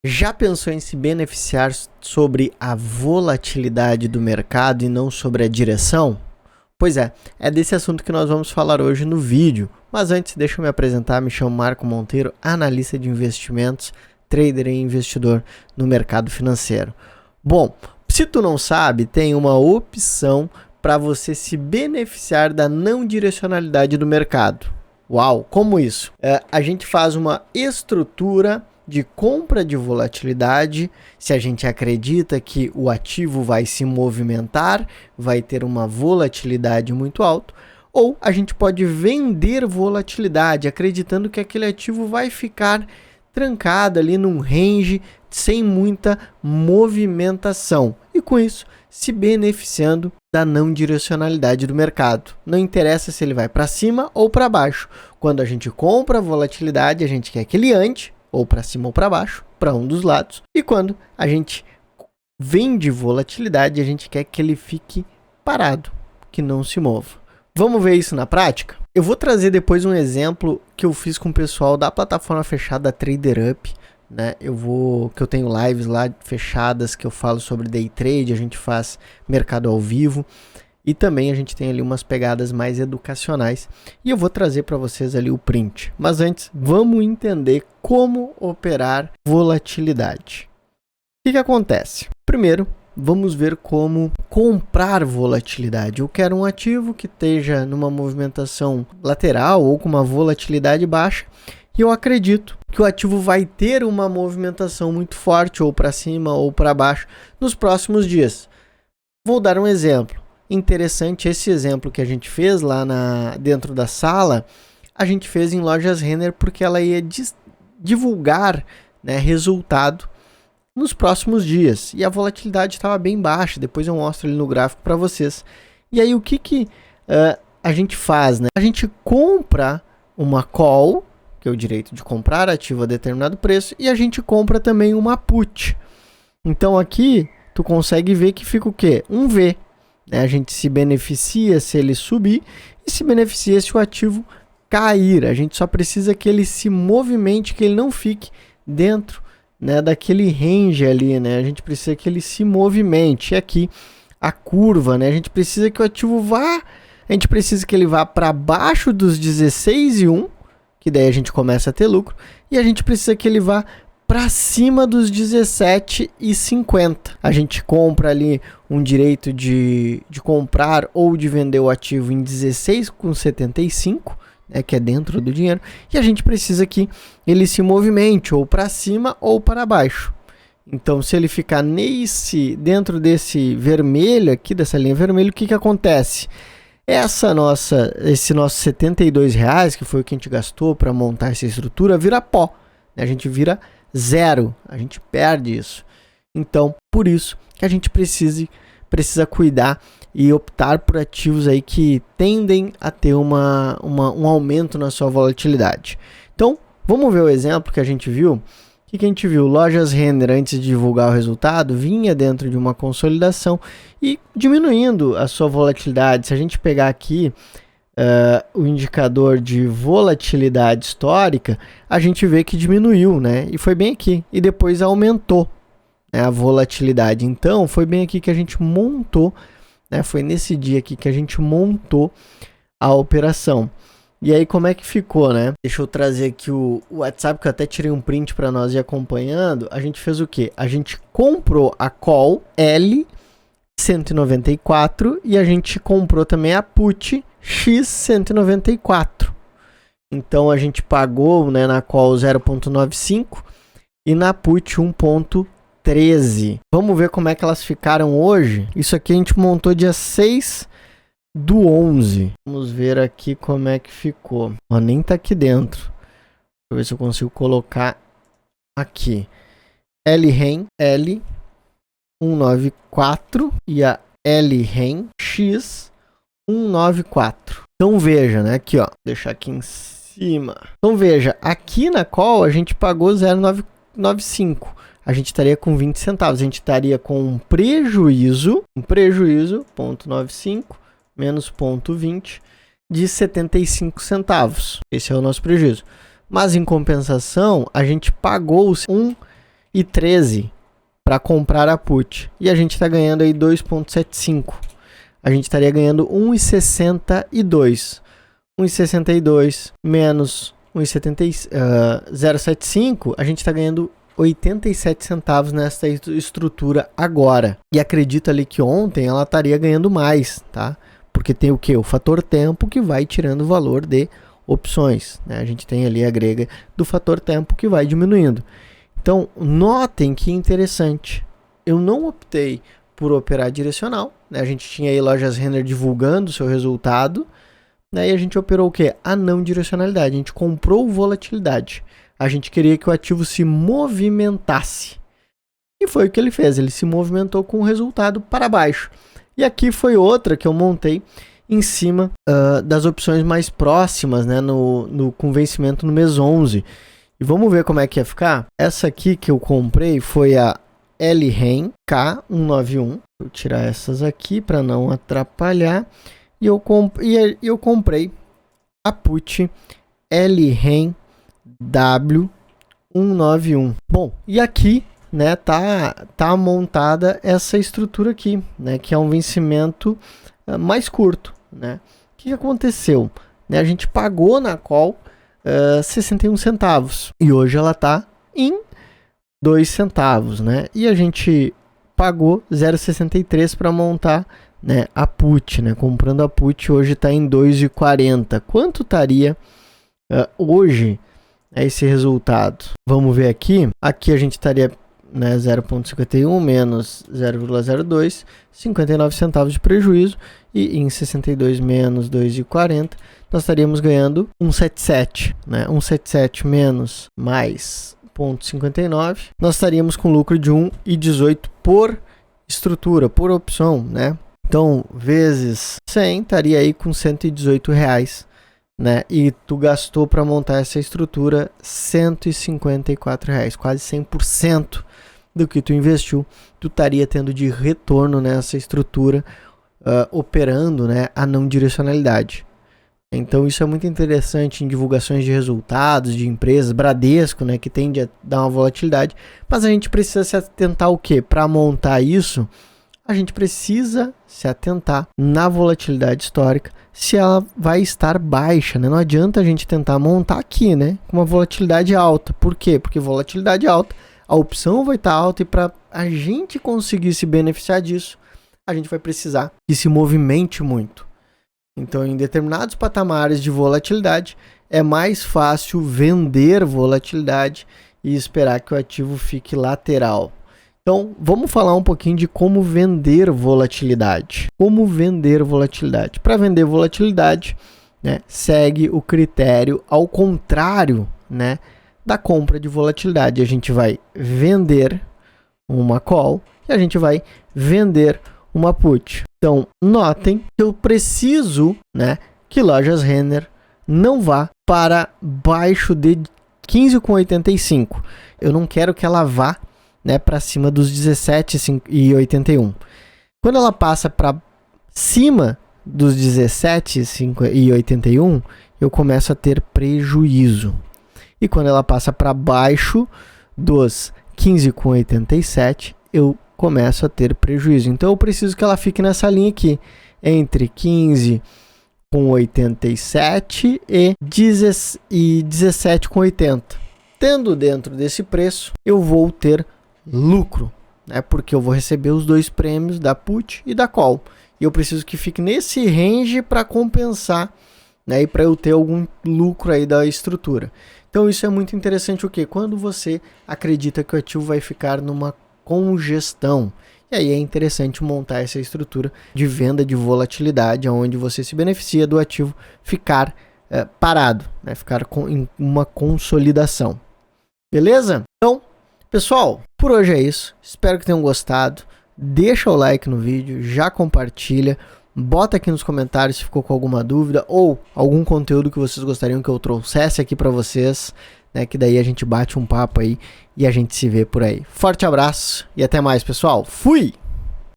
Já pensou em se beneficiar sobre a volatilidade do mercado e não sobre a direção? Pois é desse assunto que nós vamos falar hoje no vídeo. Mas antes, deixa eu me apresentar, me chamo Marco Monteiro, analista de investimentos, trader e investidor no mercado financeiro. Bom, se tu não sabe, tem uma opção para você se beneficiar da não direcionalidade do mercado. Uau, como isso? A gente faz uma estrutura de compra de volatilidade, se a gente acredita que o ativo vai se movimentar, vai ter uma volatilidade muito alta, ou a gente pode vender volatilidade, acreditando que aquele ativo vai ficar trancado ali num range sem muita movimentação e com isso se beneficiando da não direcionalidade do mercado. Não interessa se ele vai para cima ou para baixo. Quando a gente compra a volatilidade, a gente quer que ele ande ou para cima ou para baixo, para um dos lados. E quando a gente vende volatilidade, a gente quer que ele fique parado, que não se mova. Vamos ver isso na prática? Eu vou trazer depois um exemplo que eu fiz com o pessoal da plataforma fechada TraderUp, né? Que eu tenho lives lá fechadas que eu falo sobre day trade, a gente faz mercado ao vivo. E também a gente tem ali umas pegadas mais educacionais. E eu vou trazer para vocês ali o print. Mas antes, vamos entender como operar volatilidade. O que acontece? Primeiro, vamos ver como comprar volatilidade. Eu quero um ativo que esteja numa movimentação lateral ou com uma volatilidade baixa. E eu acredito que o ativo vai ter uma movimentação muito forte, ou para cima ou para baixo, nos próximos dias. Vou dar um exemplo. Interessante, esse exemplo que a gente fez lá dentro da sala, a gente fez em Lojas Renner porque ela ia divulgar, né, resultado nos próximos dias. E a volatilidade estava bem baixa, depois eu mostro ali no gráfico para vocês. E aí o que a gente faz? Né? A gente compra uma call, que é o direito de comprar ativo a determinado preço, e a gente compra também uma put. Então aqui tu consegue ver que fica o quê? Um V. A gente se beneficia se ele subir e se beneficia se o ativo cair. A gente só precisa que ele se movimente, que ele não fique dentro, né, daquele range ali, né? A gente precisa que ele se movimente. E aqui a curva, né? A gente precisa que o ativo vá para baixo dos 16,1, que daí a gente começa a ter lucro, e a gente precisa que ele vá para cima dos 17,50. A gente compra ali um direito de comprar ou de vender o ativo em 16,75, né, que é dentro do dinheiro, e a gente precisa que ele se movimente ou para cima ou para baixo. Então, se ele ficar dentro desse vermelho aqui, dessa linha vermelha, o que acontece? Esse nosso R$72, que foi o que a gente gastou para montar essa estrutura, vira pó. A gente vira zero, a gente perde isso. Então, por isso que a gente precisa cuidar e optar por ativos aí que tendem a ter um aumento na sua volatilidade. Então, vamos ver o exemplo que a gente viu. O que a gente viu? Lojas Renner, antes de divulgar o resultado, vinha dentro de uma consolidação e diminuindo a sua volatilidade. Se a gente pegar aqui o indicador de volatilidade histórica, a gente vê que diminuiu, né? E foi bem aqui. E depois aumentou, né, a volatilidade. Então, foi bem aqui que a gente montou, né? Foi nesse dia aqui que a gente montou a operação. E aí, como é que ficou, né? Deixa eu trazer aqui o WhatsApp, que eu até tirei um print para nós ir acompanhando. A gente fez o quê? A gente comprou a call L194 e a gente comprou também a put X194. Então a gente pagou, né, na call 0,95 e na put 1,13. Vamos ver como é que elas ficaram hoje. Isso aqui a gente montou dia 6/11. Vamos ver aqui como é que ficou. Ó, nem tá aqui dentro. Deixa eu ver se eu consigo colocar aqui. L-REN L194 e a L-REN X194. Então veja, né? Aqui, ó. Vou deixar aqui em cima. Então veja, aqui na call a gente pagou 0,995. A gente estaria com 20 centavos. A gente estaria com um prejuízo 0,95 menos 0,20 de 75 centavos. Esse é o nosso prejuízo. Mas em compensação, a gente pagou 2,13 para comprar a put. E a gente está ganhando aí 2,75. A gente estaria ganhando 1,62. 1,62 menos 0,75, a gente está ganhando 87 centavos nessa estrutura agora. E acredito ali que ontem ela estaria ganhando mais, tá? Porque tem o que? O fator tempo que vai tirando o valor de opções, né? A gente tem ali a grega do fator tempo que vai diminuindo. Então, notem que interessante. Eu não optei por operar direcional, né? A gente tinha aí lojas Renner divulgando o seu resultado, né? E a gente operou o quê? A não direcionalidade. A gente comprou volatilidade. A gente queria que o ativo se movimentasse. E foi o que ele fez. Ele se movimentou com o resultado para baixo. E aqui foi outra que eu montei em cima das opções mais próximas, né? Com vencimento no mês 11. E vamos ver como é que ia ficar. Essa aqui que eu comprei foi a LREN K191. Vou tirar essas aqui para não atrapalhar. E eu comprei a put LREN W191. Bom, e aqui, né, tá montada essa estrutura aqui, né, que é um vencimento mais curto, né? O que aconteceu? Né, a gente pagou na call 61 centavos e hoje ela tá em 2 centavos, né? E a gente pagou 0,63 para montar, né, a put, né? Comprando a put hoje está em 2,40. Quanto estaria hoje esse resultado? Vamos ver aqui. Aqui a gente estaria, né, 0,51 menos 0,02, 59 centavos de prejuízo, e em 62 menos 2,40 nós estaríamos ganhando 1,77, né? 1,77 menos mais 0,59, nós estaríamos com lucro de 1,18 por estrutura, por opção, né? Então, vezes 100, estaria aí com R$118, né? E tu gastou para montar essa estrutura R$154, quase 100% do que tu investiu, tu estaria tendo de retorno nessa estrutura, operando, né, a não direcionalidade. Então isso é muito interessante em divulgações de resultados de empresas, Bradesco, né, que tende a dar uma volatilidade, mas a gente precisa se atentar ao quê? Para montar isso, a gente precisa se atentar na volatilidade histórica, se ela vai estar baixa, né? Não adianta a gente tentar montar aqui, né, com uma volatilidade alta. Por quê? Porque volatilidade alta, a opção vai estar alta, e para a gente conseguir se beneficiar disso, a gente vai precisar que se movimente muito. Então, em determinados patamares de volatilidade, é mais fácil vender volatilidade e esperar que o ativo fique lateral. Então, vamos falar um pouquinho de como vender volatilidade. Como vender volatilidade? Para vender volatilidade, né, segue o critério ao contrário, né, da compra de volatilidade. A gente vai vender uma call e a gente vai vender uma put. Então, notem que eu preciso, né, que Lojas Renner não vá para baixo de 15,85. Eu não quero que ela vá, né, para cima dos 17,81. Quando ela passa para cima dos 17,81, eu começo a ter prejuízo. E quando ela passa para baixo dos 15,87, eu começo a ter prejuízo. Então eu preciso que ela fique nessa linha aqui, entre 15,87 e 17,80. Tendo dentro desse preço, eu vou ter lucro, né? Porque eu vou receber os dois prêmios da put e da call. E eu preciso que fique nesse range para compensar, né? E para eu ter algum lucro aí da estrutura. Então isso é muito interessante, o quê? Quando você acredita que o ativo vai ficar numa congestão. E aí é interessante montar essa estrutura de venda de volatilidade, onde você se beneficia do ativo ficar parado, né? Ficar em uma consolidação. Beleza? Então, pessoal, por hoje é isso. Espero que tenham gostado. Deixa o like no vídeo, já compartilha, bota aqui nos comentários se ficou com alguma dúvida ou algum conteúdo que vocês gostariam que eu trouxesse aqui para vocês, né, que daí a gente bate um papo aí e a gente se vê por aí. Forte abraço e até mais, pessoal. Fui!